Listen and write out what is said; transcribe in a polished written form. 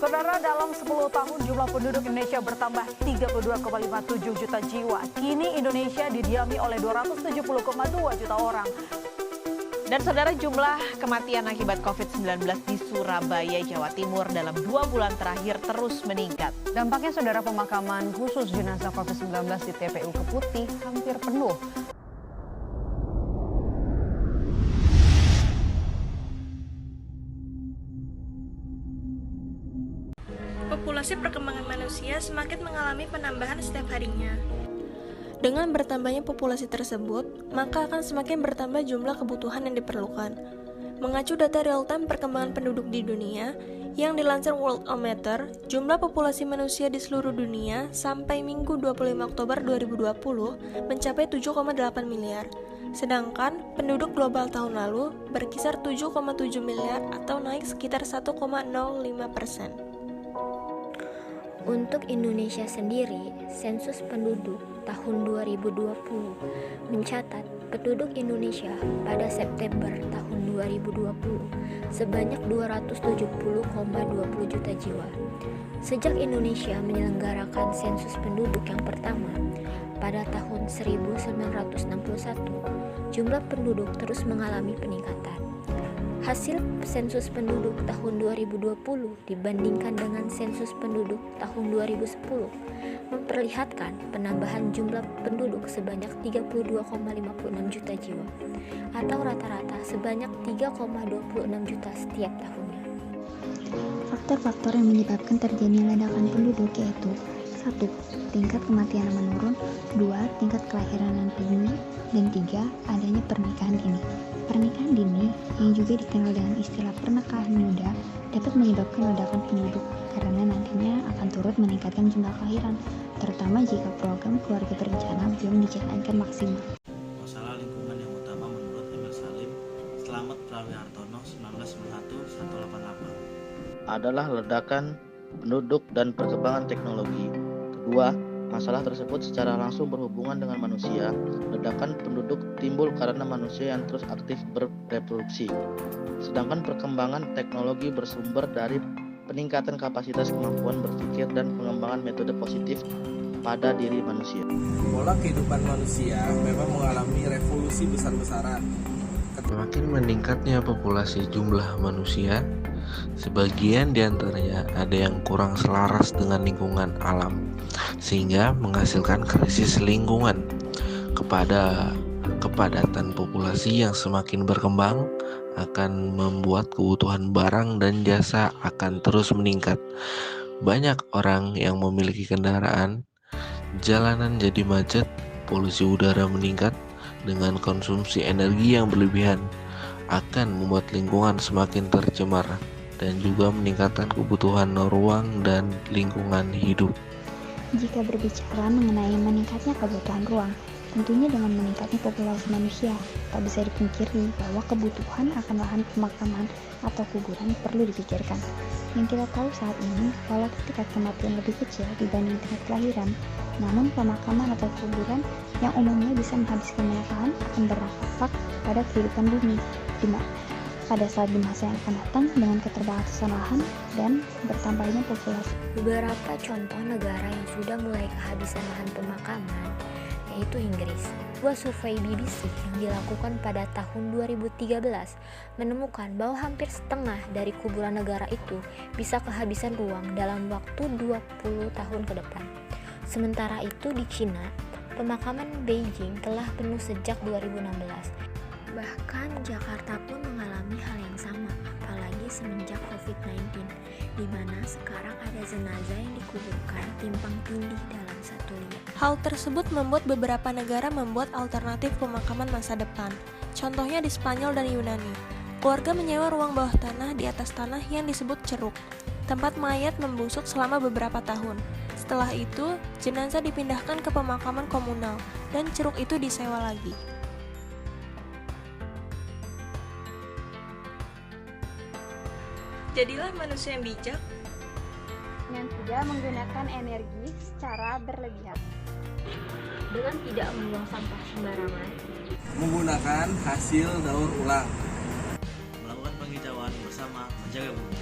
Saudara, dalam 10 tahun jumlah penduduk Indonesia bertambah 32,57 juta jiwa. Kini Indonesia didiami oleh 270,2 juta orang. Dan saudara, jumlah kematian akibat COVID-19 di Surabaya, Jawa Timur dalam 2 bulan terakhir terus meningkat. Dampaknya saudara, pemakaman khusus jenazah COVID-19 di TPU Keputih hampir penuh. Populasi perkembangan manusia semakin mengalami penambahan setiap harinya. Dengan bertambahnya populasi tersebut, maka akan semakin bertambah jumlah kebutuhan yang diperlukan. Mengacu data real-time perkembangan penduduk di dunia, yang dilansir Worldometer, jumlah populasi manusia di seluruh dunia sampai Minggu 25 Oktober 2020 mencapai 7,8 miliar. Sedangkan penduduk global tahun lalu berkisar 7,7 miliar atau naik sekitar 1,05%. Untuk Indonesia sendiri, sensus penduduk tahun 2020 mencatat penduduk Indonesia pada September tahun 2020 sebanyak 270,20 juta jiwa. Sejak Indonesia menyelenggarakan sensus penduduk yang pertama pada tahun 1961, jumlah penduduk terus mengalami peningkatan. Hasil sensus penduduk tahun 2020 dibandingkan dengan sensus penduduk tahun 2010 memperlihatkan penambahan jumlah penduduk sebanyak 32,56 juta jiwa atau rata-rata sebanyak 3,26 juta setiap tahunnya. Faktor-faktor yang menyebabkan terjadinya ledakan penduduk yaitu 1. Tingkat kematian yang menurun, 2. Tingkat kelahiran yang tinggi, dan 3. Adanya pernikahan dini. Pernikahan dini, yang juga dikenal dengan istilah pernikahan muda, dapat menyebabkan ledakan penduduk karena nantinya akan turut meningkatkan jumlah kelahiran, terutama jika program keluarga berencana belum dijalankan maksimal. Masalah lingkungan yang utama menurut Emil Salim, Slamet Prawi Hartono 1991-188 adalah ledakan penduduk dan perkembangan teknologi. Kedua, masalah tersebut secara langsung berhubungan dengan manusia. Ledakan penduduk timbul karena manusia yang terus aktif bereproduksi. Sedangkan perkembangan teknologi bersumber dari peningkatan kapasitas kemampuan berpikir dan pengembangan metode positif pada diri manusia. Pola kehidupan manusia memang mengalami revolusi besar-besaran. Semakin meningkatnya populasi jumlah manusia, sebagian diantaranya ada yang kurang selaras dengan lingkungan alam, sehingga menghasilkan krisis lingkungan. Kepadatan populasi yang semakin berkembang akan membuat kebutuhan barang dan jasa akan terus meningkat. Banyak orang yang memiliki kendaraan, jalanan jadi macet, polusi udara meningkat, dengan konsumsi energi yang berlebihan akan membuat lingkungan semakin tercemar dan juga meningkatkan kebutuhan ruang dan lingkungan hidup. Jika berbicara mengenai meningkatnya kebutuhan ruang, tentunya dengan meningkatnya populasi manusia, tak bisa dipungkiri bahwa kebutuhan akan lahan pemakaman atau kuburan perlu dipikirkan. Yang kita tahu saat ini, walaupun tingkat kematian lebih kecil dibanding tingkat kelahiran, namun pemakaman atau kuburan yang umumnya bisa menghabiskan banyak lahan akan berdampak pada kehidupan bumi, pada saat di masa yang akan datang dengan keterbatasan lahan dan bertambahnya populasi. Beberapa contoh negara yang sudah mulai kehabisan lahan pemakaman yaitu Inggris. Sebuah survei BBC yang dilakukan pada tahun 2013 menemukan bahwa hampir setengah dari kuburan negara itu bisa kehabisan ruang dalam waktu 20 tahun ke depan. Sementara itu di Cina, pemakaman Beijing telah penuh sejak 2016. Bahkan Jakarta pun mengalami hal yang sama, apalagi semenjak COVID-19, di mana sekarang ada jenazah yang dikuburkan timpang tindih dalam satu liang. Hal tersebut membuat beberapa negara membuat alternatif pemakaman masa depan. Contohnya di Spanyol dan Yunani. Keluarga menyewa ruang bawah tanah di atas tanah yang disebut ceruk. Tempat mayat membusuk selama beberapa tahun. Setelah itu, jenazah dipindahkan ke pemakaman komunal dan ceruk itu disewa lagi. Jadilah manusia yang bijak yang tidak menggunakan energi secara berlebihan, dengan tidak membuang sampah sembarangan, menggunakan hasil daur ulang, melakukan penghijauan bersama menjaga bumi.